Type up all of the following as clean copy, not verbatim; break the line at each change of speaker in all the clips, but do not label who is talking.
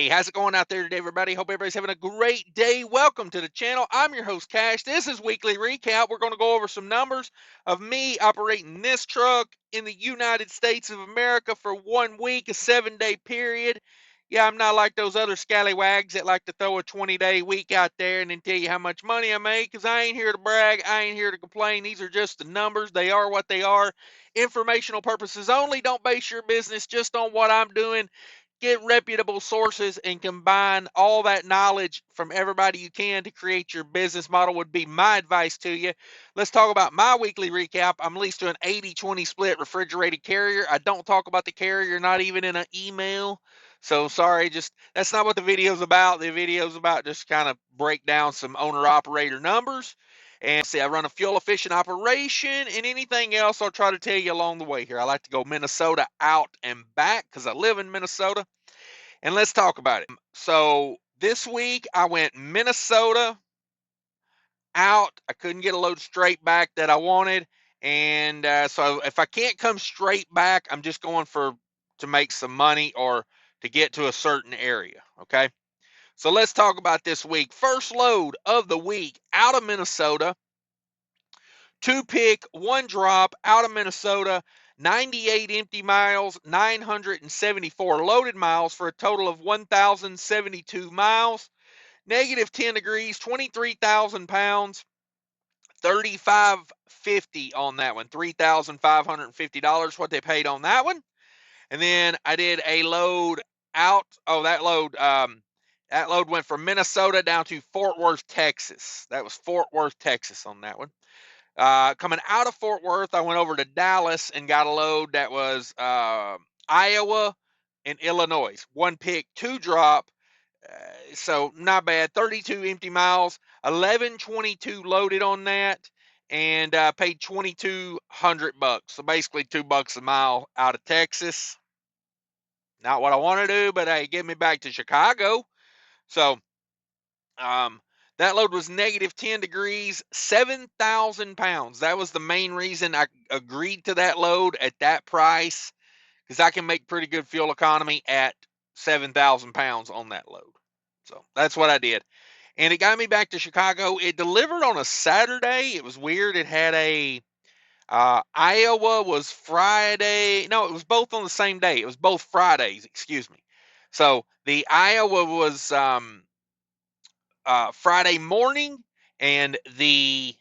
Hey, how's it going out there today, everybody? Hope everybody's having a great day. Welcome to the channel. I'm your host, Cash. This is Weekly Recap. We're going to go over some numbers of me operating this truck in the United States of America for 1 week, a 7-day period. Yeah, I'm not like those other scallywags that like to throw a 20-day week out there and then tell you how much money I make, because I ain't here to brag. I ain't here to complain. These are just the numbers. They are what they are. Informational purposes only. Don't base your business just on what I'm doing. Get reputable sources and combine all that knowledge from everybody you can to create your business model would be my advice to you. Let's talk about my weekly recap. I'm leased to an 80-20 split refrigerated carrier. I don't talk about the carrier, not even in an email. So sorry, just that's not what the video's about. The video's about just kind of break down some owner operator numbers. And see, I run a fuel efficient operation, and anything else I'll try to tell you along the way here. I like to go Minnesota out and back because I live in Minnesota. And let's talk about it. So this week I went Minnesota out. I couldn't get a load straight back that I wanted. And so if I can't come straight back, I'm just going to make some money or to get to a certain area. Okay. So let's talk about this week. First load of the week out of Minnesota. 2 pick, 1 drop out of Minnesota. 98 empty miles, 974 loaded miles for a total of 1,072 miles. Negative 10 degrees, 23,000 pounds, 35.50 on that one. $3,550 what they paid on that one. And then I did a load out. Oh, that load went from Minnesota down to Fort Worth, Texas. That was Fort Worth, Texas on that one. Coming out of Fort Worth, I went over to Dallas and got a load that was Iowa and Illinois. 1 pick, 2 drop. So not bad. 32 empty miles, 1122 loaded on that, and paid $2,200. So basically $2 a mile out of Texas. Not what I want to do, but hey, get me back to Chicago. So that load was negative 10 degrees, 7,000 pounds. That was the main reason I agreed to that load at that price, because I can make pretty good fuel economy at 7,000 pounds on that load. So that's what I did. And it got me back to Chicago. It delivered on a Saturday. It was weird. It had a Iowa was Friday. No, it was both on the same day. It was both Fridays, excuse me. So the Iowa was Friday morning, and the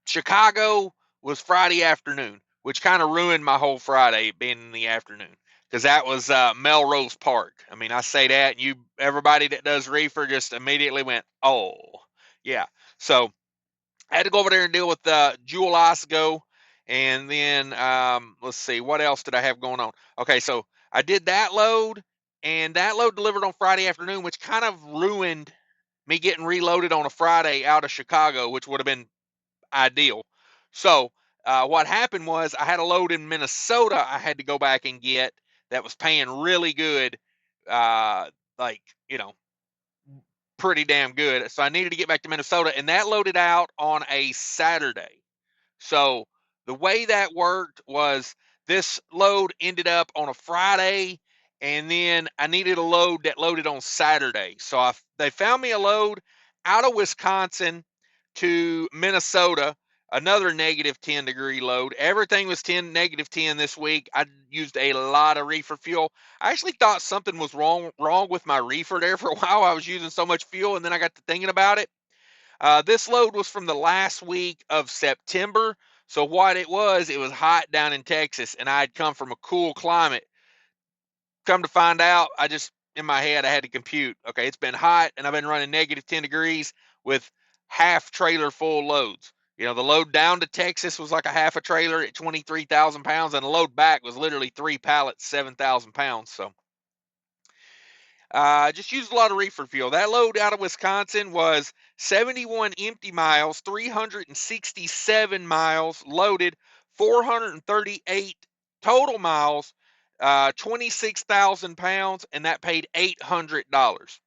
Chicago was Friday afternoon, which kind of ruined my whole Friday being in the afternoon, because that was Melrose Park. I mean, I say that, and everybody that does reefer just immediately went, oh, yeah. So I had to go over there and deal with Jewel Osco, and then let's see, what else did I have going on? Okay, so I did that load, and that load delivered on Friday afternoon, which kind of ruined me getting reloaded on a Friday out of Chicago, which would have been ideal. So what happened was I had a load in Minnesota I had to go back and get that was paying really good, like, pretty damn good. So I needed to get back to Minnesota, and that loaded out on a Saturday. So the way that worked was this load ended up on a Friday, and then I needed a load that loaded on Saturday. So they found me a load out of Wisconsin to Minnesota, another negative 10 degree load. Everything was negative 10 this week. I used a lot of reefer fuel. I actually thought something was wrong with my reefer there for a while. I was using so much fuel, and then I got to thinking about it. This load was from the last week of September. So what it was hot down in Texas, and I had come from a cool climate. Come to find out, in my head, I had to compute. Okay, it's been hot, and I've been running negative 10 degrees with half trailer full loads. The load down to Texas was like a half a trailer at 23,000 pounds, and the load back was literally 3 pallets, 7,000 pounds. So just used a lot of reefer fuel. That load out of Wisconsin was 71 empty miles, 367 miles loaded, 438 total miles, 26,000 pounds, and that paid $800.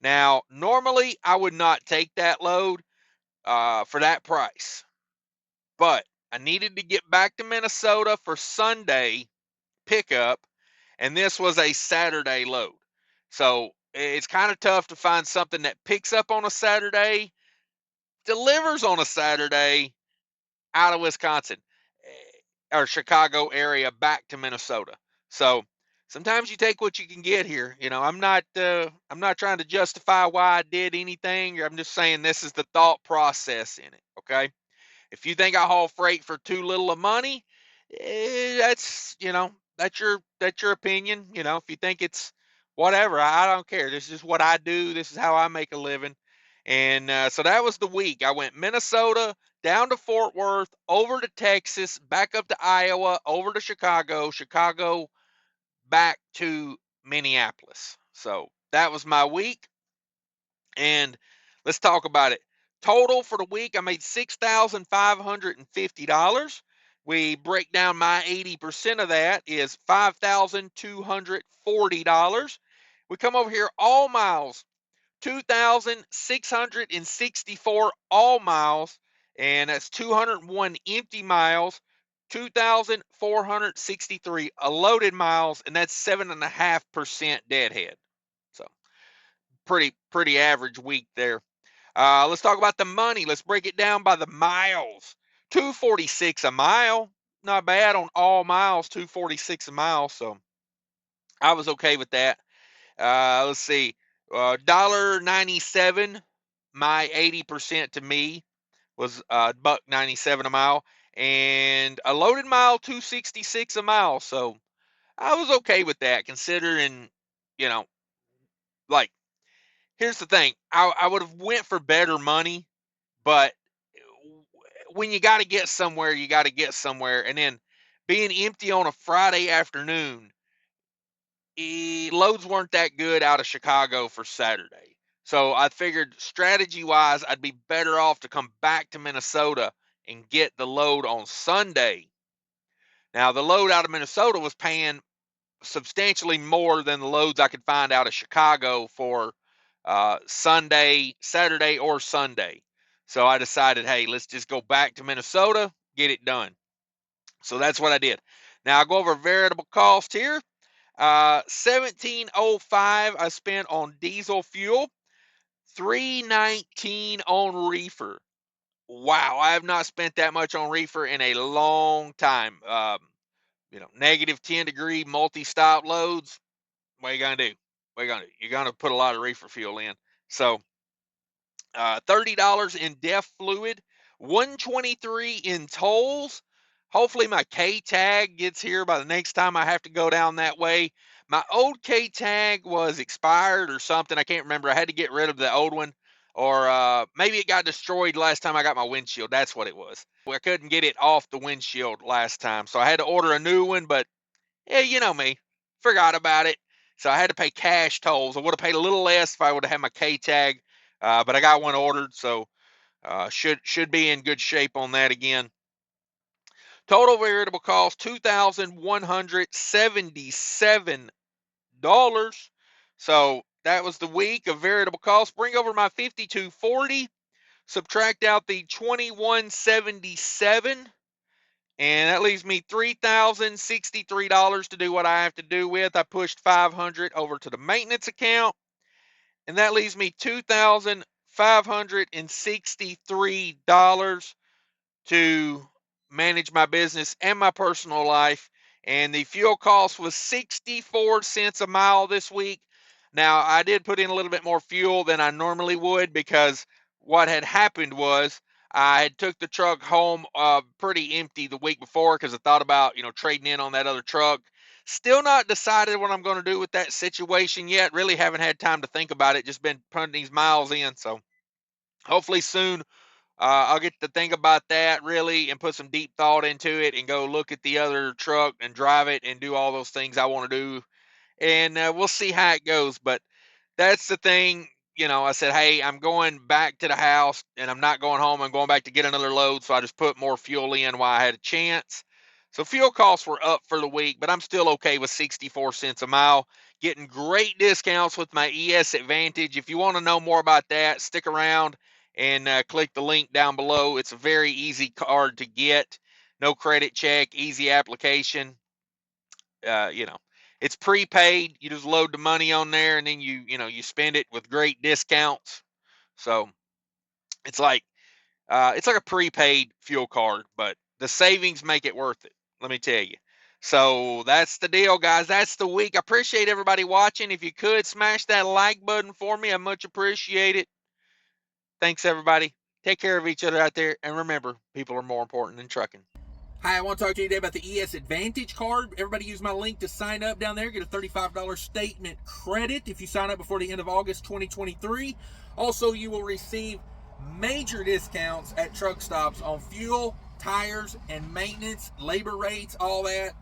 Now, normally I would not take that load for that price, but I needed to get back to Minnesota for Sunday pickup, and this was a Saturday load. So it's kind of tough to find something that picks up on a Saturday, delivers on a Saturday out of Wisconsin or Chicago area back to Minnesota. So sometimes you take what you can get here. I'm not trying to justify why I did anything. I'm just saying this is the thought process in it. Okay. If you think I haul freight for too little of money, that's your opinion. If you think it's whatever, I don't care. This is what I do. This is how I make a living. And so that was the week. I went Minnesota down to Fort Worth, over to Texas, back up to Iowa, over to Chicago, Chicago back to Minneapolis. So that was my week. And let's talk about it. Total for the week, I made $6,550. We break down my 80% of that is $5,240. We come over here, all miles, 2,664 all miles, and that's 201 empty miles, 2,463 loaded miles, and that's 7.5% deadhead. So pretty average week there. Let's talk about the money. Let's break it down by the miles. 246 a mile. Not bad on all miles, 246 a mile. So I was okay with that. Let's see. $1.97. My 80% to me was $1.97 a mile. And a loaded mile, 266 a mile. So I was okay with that, considering, you know, like, here's the thing. I would have went for better money, but when you got to get somewhere, you got to get somewhere. And then being empty on a Friday afternoon, loads weren't that good out of Chicago for Saturday. So I figured strategy wise, I'd be better off to come back to Minnesota and get the load on Sunday. Now, the load out of Minnesota was paying substantially more than the loads I could find out of Chicago for Saturday or Sunday. So I decided, hey, let's just go back to Minnesota, get it done. So that's what I did. Now I'll go over variable cost here. 1705 I spent on diesel fuel, 319 on reefer. Wow, I have not spent that much on reefer in a long time. Negative 10-degree multi-stop loads. What are you gonna do? What are you gonna do? You're gonna put a lot of reefer fuel in. So $30 in DEF fluid, $123 in tolls. Hopefully my K tag gets here by the next time I have to go down that way. My old K tag was expired or something. I can't remember. I had to get rid of the old one, or maybe it got destroyed last time I got my windshield. That's what it was. I couldn't get it off the windshield last time, so I had to order a new one. But yeah, you know me, forgot about it. So I had to pay cash tolls. I would have paid a little less if I would have had my K tag, but I got one ordered, so should be in good shape on that again. Total variable cost $2,177. So that was the week of variable cost. Bring over my 5240. Subtract out the 2177. And that leaves me $3,063 to do what I have to do with. I pushed $500 over to the maintenance account, and that leaves me $2,563 to manage my business and my personal life. And the fuel cost was 64 cents a mile this week. Now, I did put in a little bit more fuel than I normally would, because what had happened was I had took the truck home pretty empty the week before, because I thought about, trading in on that other truck. Still not decided what I'm going to do with that situation yet. Really haven't had time to think about it. Just been putting these miles in. So hopefully soon I'll get to think about that really and put some deep thought into it and go look at the other truck and drive it and do all those things I want to do. And we'll see how it goes. But that's the thing. I said, hey, I'm going back to the house and I'm not going home. I'm going back to get another load. So I just put more fuel in while I had a chance. So fuel costs were up for the week, but I'm still okay with 64 cents a mile. Getting great discounts with my ES Advantage. If you want to know more about that, stick around and click the link down below. It's a very easy card to get. No credit check, easy application. Uh, you know, It's prepaid. You just load the money on there, and then you spend it with great discounts. So it's like a prepaid fuel card, but the savings make it worth it. Let me tell you. So that's the deal, guys. That's the week. I appreciate everybody watching. If you could smash that like button for me, I much appreciate it. Thanks, everybody. Take care of each other out there, and remember, people are more important than trucking. Hi, I want to talk to you today about the ES Advantage card. Everybody use my link to sign up down there. Get a $35 statement credit if you sign up before the end of August 2023. Also, you will receive major discounts at truck stops on fuel, tires, and maintenance, labor rates, all that.